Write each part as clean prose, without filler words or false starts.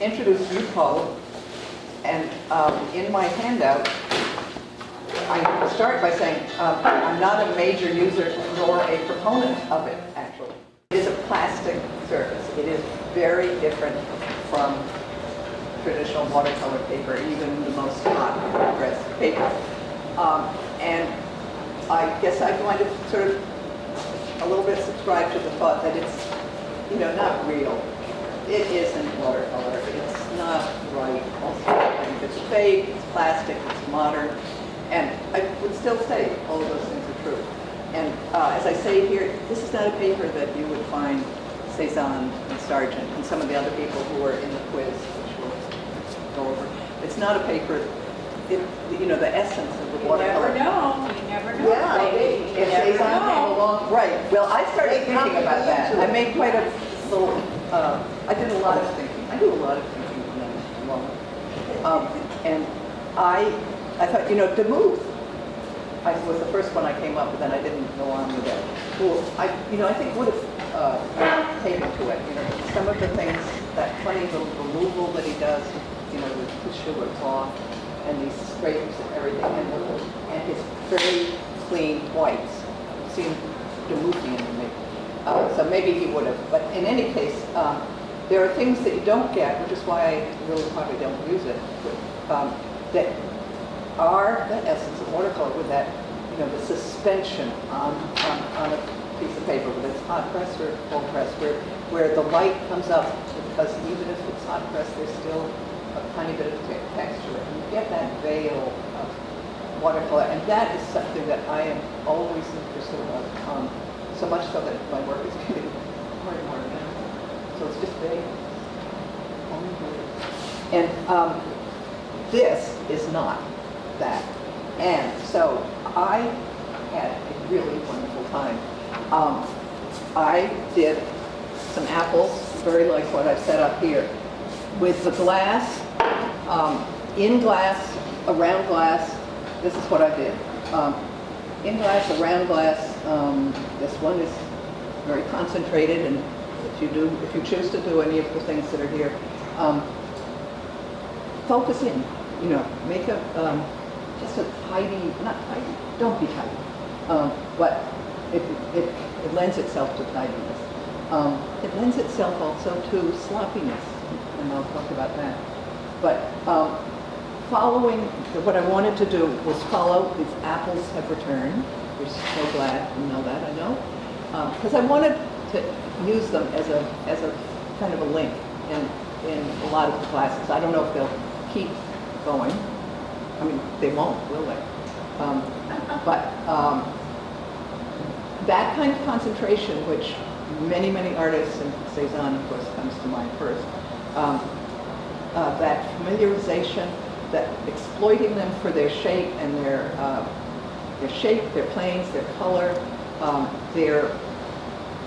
introduce Yupo, and in my handout, I start by saying I'm not a major user nor a proponent of it, actually. It is a plastic surface. It is very different from traditional watercolor paper, even the most hot pressed paper. And I guess I want to sort of a little bit subscribe to the thought that it's, not real. It isn't watercolor. It's not right. Also, it's fake, it's plastic, it's modern. And I would still say all of those things are true. And as I say here, this is not a paper that you would find Cezanne and Sargent and some of the other people who were in the quiz, which we'll go over. It's not a paper, the essence of the watercolor. You never know. Yeah, if Cezanne came along, right. Well, I started thinking about that. I made quite a little, I did a lot of thinking. I do a lot of thinking when I'm alone. And I thought, Demuth, I was the first one I came up with, and I didn't go on with it. Well, I think would have taken to it. Some of the things, that funny little removal that he does, with the sugar cloth and these scrapes and everything, and his very clean whites seemed Demuthian to me. So maybe he would have. But in any case, there are things that you don't get, which is why I really probably don't use it, that are the essence of watercolor, with that, the suspension on a piece of paper, whether it's hot press or cold press, where the light comes up, because even if it's hot press, there's still a tiny bit of texture, and you get that veil of watercolor, and that is something that I am always interested about, so much so that my work is getting more and more now. So it's just vague. And this is not that. And so I had a really wonderful time. I did some apples, very like what I've set up here, with the glass, in glass, around glass. This is what I did. In glass, around glass. This one is very concentrated, and if you choose to do any of the things that are here, focus in. Make just a tidy, not tidy, don't be tidy, but it lends itself to tidiness. It lends itself also to sloppiness, and I'll talk about that. But following, what I wanted to do was follow, these apples have returned. We're so glad you know that, I know. Because I wanted to use them as a kind of a link in a lot of the classes. I don't know if they'll keep going. I mean, they won't, will they? But that kind of concentration, which many artists, and Cezanne, of course, comes to mind first, that familiarization, that exploiting them for their shape and their shape, their planes, their color, their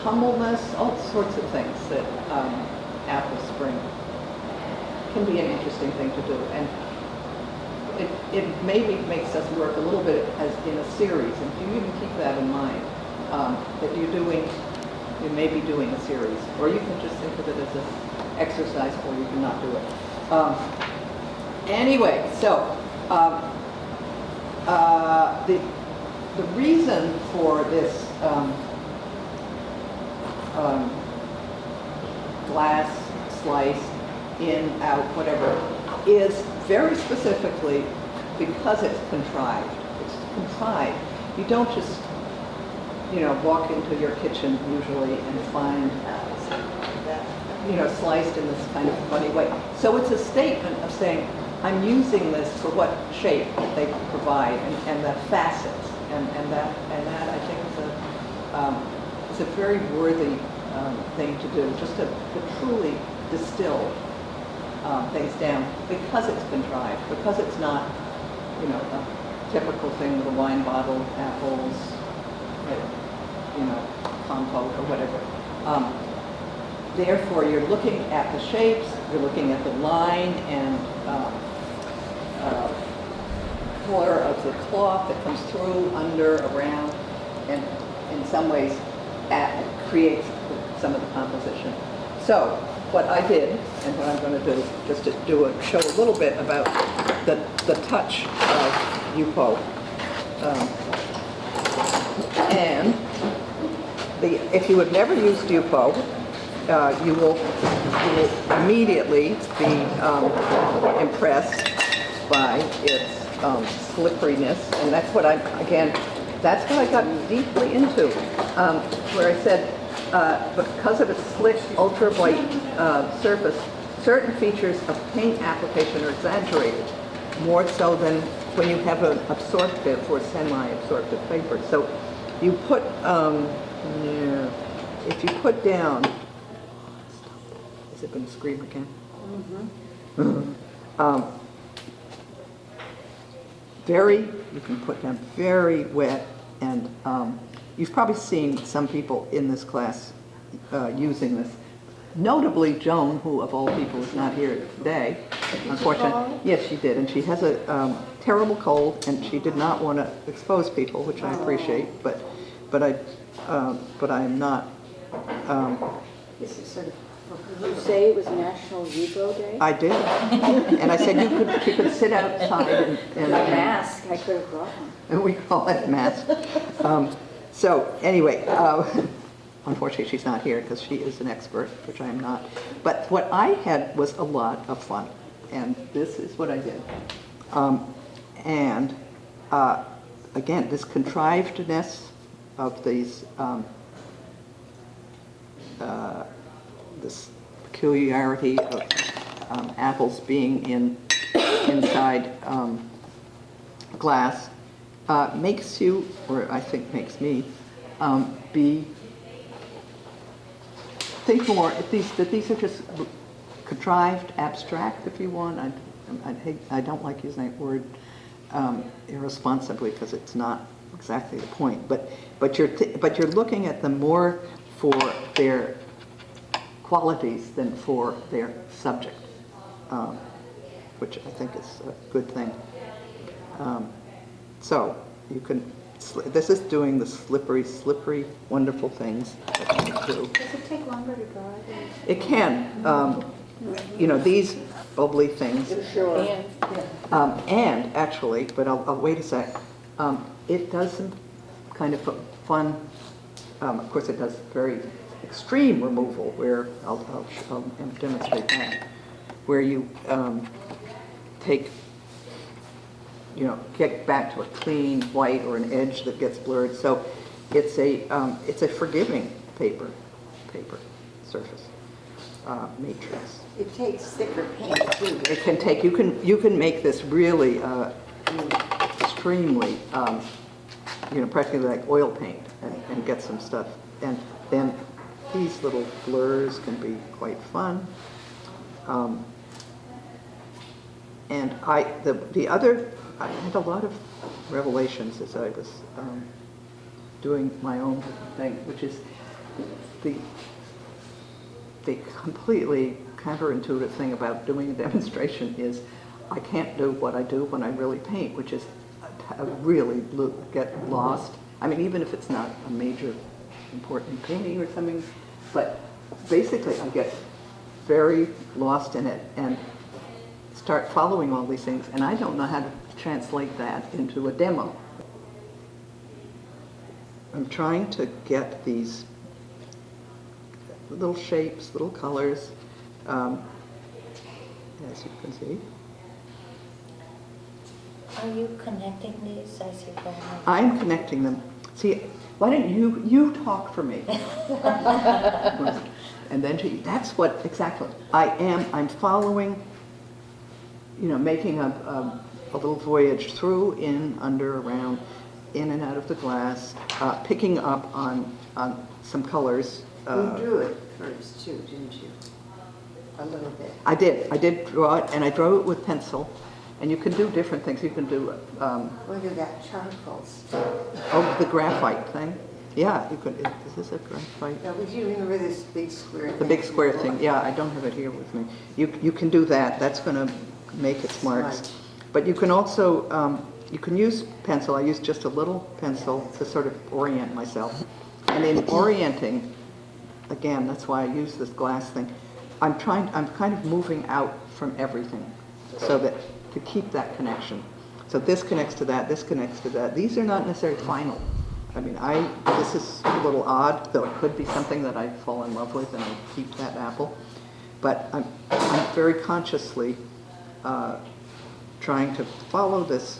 humbleness, all sorts of things that apples bring, can be an interesting thing to do. And it maybe makes us work a little bit as in a series, and if you even keep that in mind, that you may be doing a series, or you can just think of it as an exercise, or you can not do it. Anyway, so the reason for this glass slice, in, out, whatever, is very specifically because it's contrived. It's contrived. You don't just, walk into your kitchen usually and find that, sliced in this kind of funny way. So it's a statement of saying, I'm using this for what shape they provide, and the facets, and that I think is a very worthy thing to do, just to truly distill things down, because it's contrived, because it's not, a typical thing with a wine bottle, apples, compote or whatever. Therefore, you're looking at the shapes, you're looking at the line and color of the cloth that comes through, under, around, and in some ways creates some of the composition. So what I did, and what I'm going to do, just to show a little bit about the touch of Yupo. And if you have never used Yupo, you will immediately be impressed by its slipperiness, and that's what that's what I got deeply into, where I said, because of its slick, ultra-white surface, certain features of paint application are exaggerated, more so than when you have an absorptive or semi-absorptive paper. So you put, if you put down, is it going to scream again? Mm-hmm. You can put down very wet, and you've probably seen some people in this class using this. Notably Joan, who of all people is not here today, unfortunately. Yes, she did, and she has a terrible cold, and she did not want to expose people, which I appreciate, but I'm not. This is sort of. Did you say it was National Yupo Day? I did, and I said you could sit outside and mask. I could have brought one. And we call it mask. So anyway, unfortunately she's not here because she is an expert, which I am not. But what I had was a lot of fun, and this is what I did. Again, this contrivedness of these. This peculiarity of apples being inside glass makes you, or I think makes me, think more. That these are just contrived, abstract, if you want. I don't like using that word irresponsibly because it's not exactly the point. But you're looking at them more for their qualities than for their subject, which I think is a good thing. So you can, this is doing the slippery, wonderful things that you do. Does it take longer to dry? It can. These bubbly things. Sure. And actually, but I'll wait a sec, it does some kind of fun, of course it does very extreme removal, where I'll demonstrate that, where you get back to a clean white or an edge that gets blurred. So it's a forgiving paper surface matrix. It takes thicker paint too. It can take. You can make this really extremely, practically like oil paint, and get some stuff. And then these little blurs can be quite fun. And I had a lot of revelations as I was doing my own thing, which is the completely counterintuitive thing about doing a demonstration is I can't do what I do when I really paint, which is really get lost. I mean, even if it's not a major important painting or something, but basically I get very lost in it and start following all these things, and I don't know how to translate that into a demo. I'm trying to get these little shapes, little colors, as you can see. Are you connecting these as you go? I'm connecting them. See, why don't you talk for me? And then that's what exactly I'm following, making a little voyage through, in, under, around, in and out of the glass, picking up on some colors. You drew it first too, didn't you? A little bit. I did draw it, and I drew it with pencil. And you can do different things. You can do. Look at that charcoal stuff. Oh, the graphite thing. Yeah, you could. Is this a graphite? Now, would you remember this big square thing? The big square thing. Yeah, I don't have it here with me. You can do that. That's going to make its marks. But you can also you can use pencil. I use just a little pencil to sort of orient myself. And in orienting, again, that's why I use this glass thing. I'm kind of moving out from everything so that to keep that connection. So this connects to that, this connects to that. These are not necessarily final. I mean, this is a little odd, though it could be something that I fall in love with and I keep that apple. But I'm very consciously trying to follow this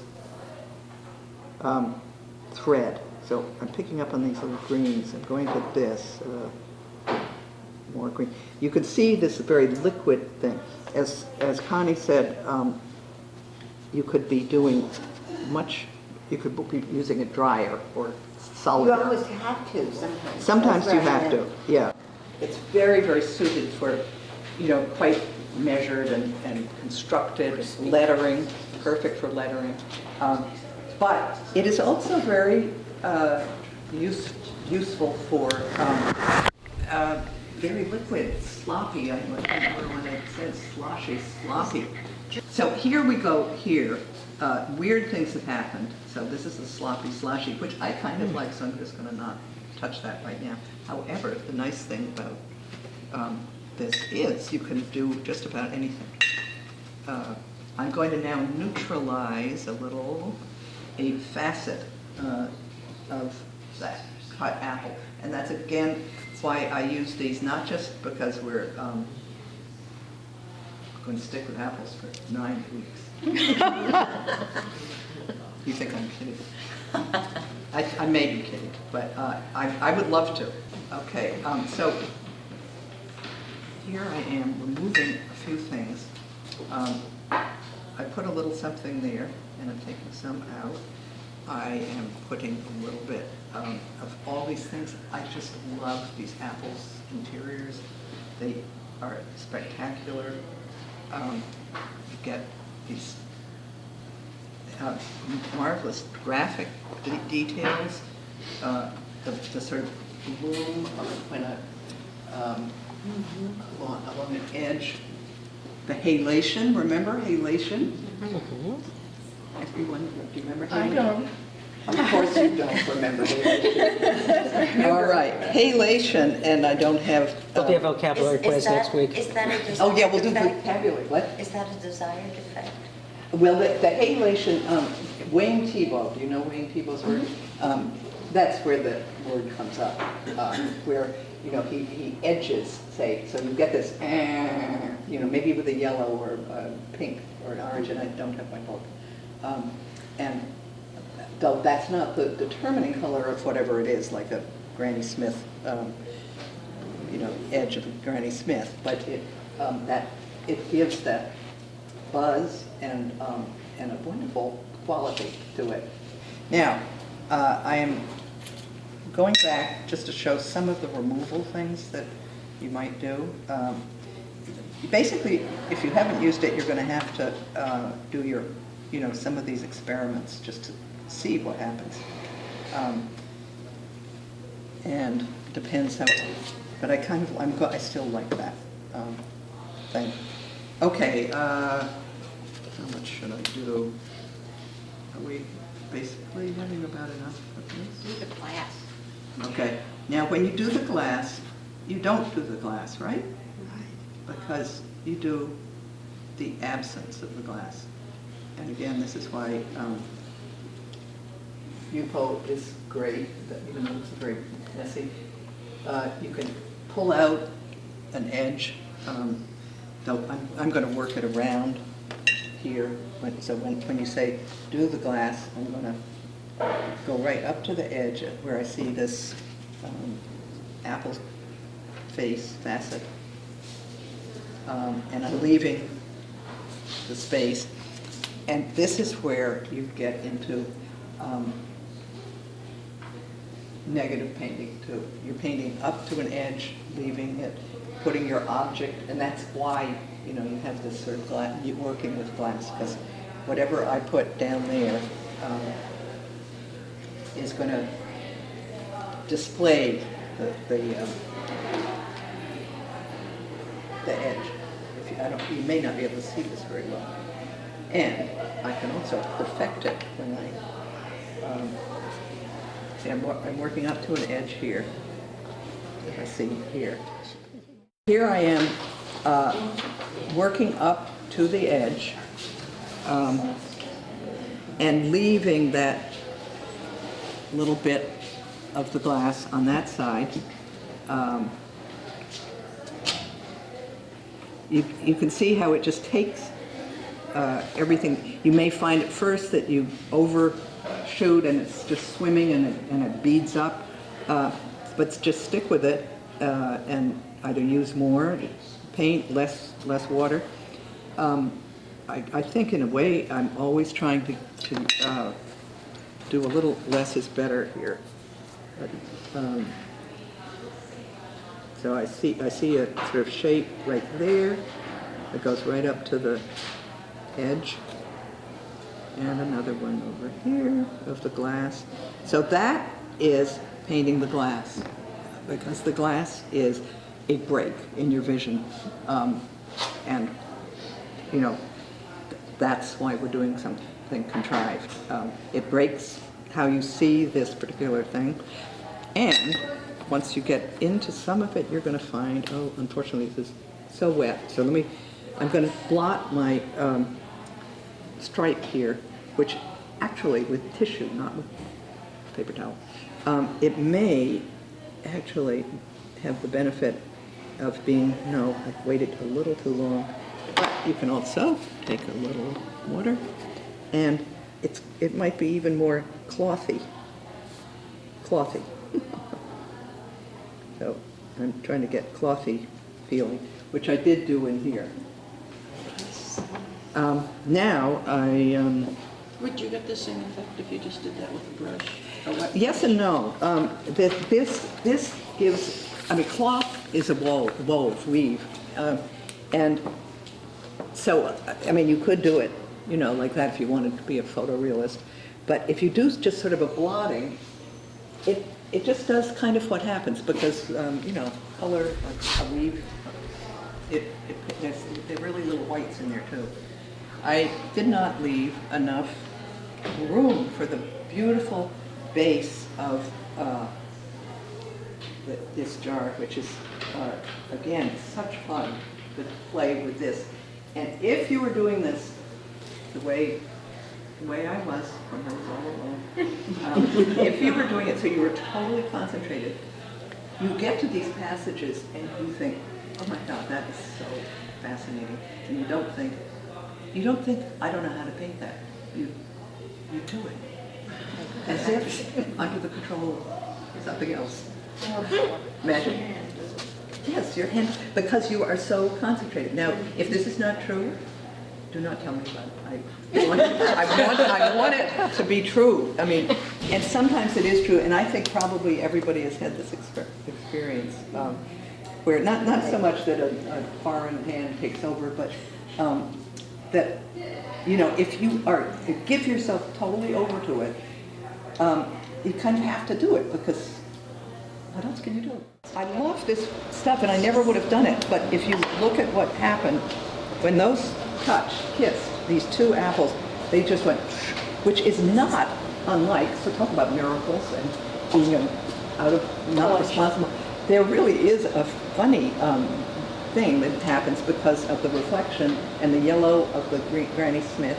thread. So I'm picking up on these little greens and going to this, more green. You can see this very liquid thing. As Connie said, you could be doing you could be using a dryer or solid. You always have to sometimes. Sometimes That's you what I have to, meant. yeah. It's very, very suited for, quite measured and constructed lettering, perfect for lettering. But it is also very useful for very liquid, sloppy. I don't remember when it says sloppy. So here we go here. Weird things have happened. So this is a sloshy, which I kind of like, so I'm just going to not touch that right now. However, the nice thing about this is you can do just about anything. I'm going to now neutralize a facet of that cut apple. And that's again why I use these, not just because we're going to stick with apples for 9 weeks. You think I'm kidding? I may be kidding, but I would love to. Okay, so here I am removing a few things. I put a little something there, and I'm taking some out. I am putting a little bit of all these things. I just love these apples interiors. They are spectacular. You get these marvelous graphic details, the sort of bloom when along an edge. The halation, remember halation? Everyone, do you remember halation? I don't. Of course you don't remember halation. All right, halation, and I don't have... There'll be a vocabulary quiz next week. Is that a desired Oh, yeah, we'll do effect? vocabulary. What? Is that a desired effect? Well, the halation, Wayne Thiebaud, do you know Wayne Thiebaud's work? That's where the word comes up, where, he edges, say, so you get this, maybe with a yellow or pink or an orange, and I don't have my book. And though that's not the determining color of whatever it is, like a Granny Smith, edge of a Granny Smith, but it gives that buzz and a wonderful quality to it. Now, I am going back just to show some of the removal things that you might do. Basically, if you haven't used it, you're going to have to do your, some of these experiments just to see what happens. And depends how, but I still like that thing. Okay, how much should I do? Are we basically having about enough of this? Do the glass. Okay, now when you do the glass, you don't do the glass, right? Right. Because you do the absence of the glass. And again, this is why Yupo is great, even though it's very messy. You can pull out an edge, though I'm going to work it around here. So when you say do the glass, I'm going to go right up to the edge where I see this apple face facet. And I'm leaving the space. And this is where you get into negative painting too. You're painting up to an edge, leaving it, putting your object, and that's why you have this sort of glass, you're working with glass, because whatever I put down there is going to display the edge. You may not be able to see this very well. And I can also perfect it when see, I'm working up to an edge here, as I see here. Here I am working up to the edge, and leaving that little bit of the glass on that side. You can see how it just takes everything. You may find at first that you overshoot and it's just swimming and it beads up, but just stick with it and either use more paint, less water. I think in a way I'm always trying to do a little less is better here. But, so I see a sort of shape right there that goes right up to the edge, and another one over here of the glass. So that is painting the glass, because the glass is a break in your vision, and you know that's why we're doing something contrived. It breaks how you see this particular thing, and once you get into some of it, you're going to find, oh, unfortunately, this is so wet. So I'm going to blot my stripe here, which actually with tissue, not with paper towel, it may actually have the benefit of being, no, I've waited a little too long. But you can also take a little water, and it might be even more clothy. So I'm trying to get clothy feeling, which I did do in here. Now I... Would you get the same effect if you just did that with a brush? Or what? Yes and no. This gives, I mean, cloth is a wove, weave. And so, I mean, you could do it, you know, like that if you wanted to be a photorealist. But if you do just sort of a blotting, it just does kind of what happens, because, you know, color, like a weave, there are really little whites in there too. I did not leave enough room for the beautiful base of this jar, which is, again, such fun to play with this. And if you were doing this the way I was when I was all alone, if you were doing it so you were totally concentrated, you get to these passages and you think, oh my God, that is so fascinating. And you don't think, I don't know how to paint that. You do it. As if under the control of something else. Magic. Yes, your hand, because you are so concentrated. Now, if this is not true, do not tell me about it. I want it to be true. I mean, and sometimes it is true, and I think probably everybody has had this experience where not so much that a foreign hand takes over, but that, you know, if you give yourself totally over to it, you kind of have to do it, because what else can you do? I love this stuff, and I never would have done it, but if you look at what happened when those kissed, these two apples, they just went, which is not unlike, so talk about miracles and being out of not responsible. There really is a funny thing that happens because of the reflection and the yellow of the Granny Smith.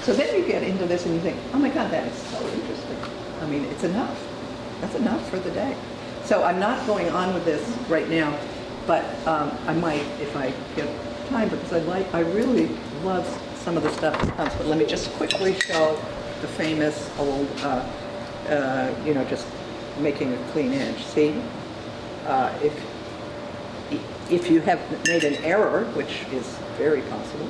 So then you get into this and you think, oh my God, that is so interesting. I mean, it's enough. That's enough for the day. So I'm not going on with this right now, but I might if I get time, because I really love some of the stuff that comes. But let me just quickly show the famous old, you know, just making a clean edge. See, if you have made an error, which is very possible,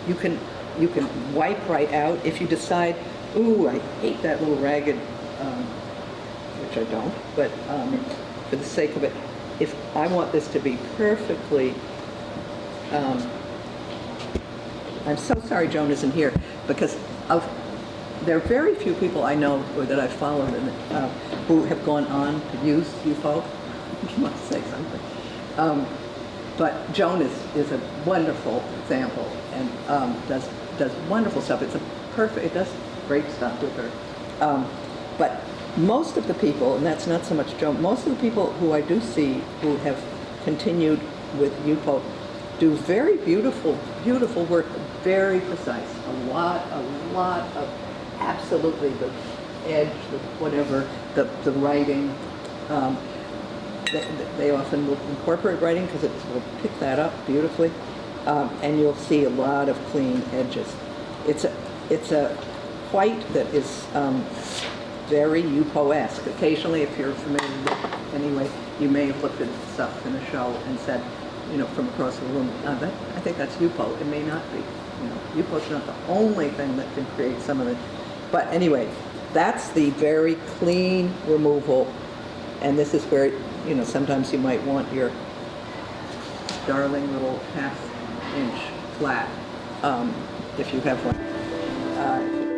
you can wipe right out. If you decide, ooh, I hate that little ragged, which I don't, but for the sake of it, if I want this to be perfectly, I'm so sorry Joan isn't here, because there are very few people I know or that I've followed who have gone on to use Yupo. You want to say something. But Joan is a wonderful example and does wonderful stuff. It does great stuff with her. But most of the people, and that's not so much Joan, most of the people who I do see who have continued with Yupo do very beautiful, beautiful work, very precise. A lot of absolutely the edge, the whatever, the writing. They often will incorporate writing because it will pick that up beautifully, and you'll see a lot of clean edges. It's a white that is very Yupo-esque. Occasionally, if you're familiar with it anyway, you may have looked at stuff in a show and said, you know, from across the room, I think that's Yupo. It may not be. You know, Yupo's not the only thing that can create some of it. But anyway, that's the very clean removal. And this is where, you know, sometimes you might want your darling little half-inch flat, if you have one. If you